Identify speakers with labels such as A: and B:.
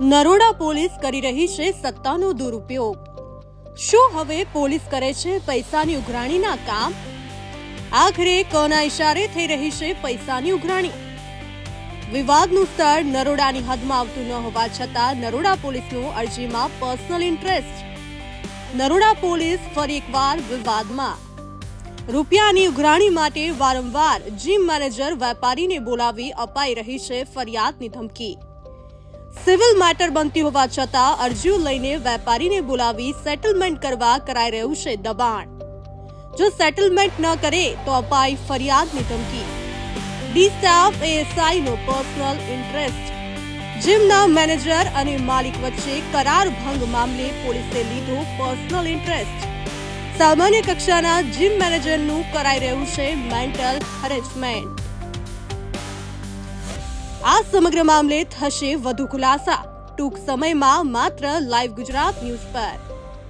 A: Naroda police કરી રહી છે સત્તાનો દુરુપયોગ। શું હવે પોલીસ કરે છે પૈસાની ઉઘરાણીના કામ? આખરે કોના ઇશારે થઈ રહી છે પૈસાની ઉઘરાણી? વિવાદનું સ્થળ નરોડાની હદમાં આવતું ન હોવા છતાં નરોડા પોલીસનું અરજીમાં પર્સનલ ઇન્ટરેસ્ટ। નરોડા પોલીસ ફરી એકવાર વિવાદમાં। રૂપિયાની ઉઘરાણી માટે વારંવાર જીમ મેનેજર વેપારીને બોલાવી અપાઈ રહી છે ફરિયાદની ધમકી। સિવિલ મેટર બનતી હોવા છતાં અરજીઓ લઈને વેપારીને બોલાવી સેટલમેન્ટ કરવા કરાઈ રહ્યું છે દબાણ। જો સેટલમેન્ટ ન કરે તો અપાઈ ફરિયાદની ધમકી। ડી સ્ટાફ એએસઆઈ નો પર્સનલ ઇન્ટરેસ્ટ। જીમના મેનેજર અને માલિક વચ્ચે કરાર ભંગ મામલે પોલીસે લીધો પર્સનલ ઇન્ટરેસ્ટ। સામાન્ય કક્ષાના જીમ મેનેજરનું કરાઈ રહ્યું છે મેન્ટલ હેરેસમેન્ટ। આ સમગ્ર મામલે થશે વધુ ખુલાસા ટૂંક સમયમાં માત્ર લાઈવ ગુજરાત ન્યૂઝ પર।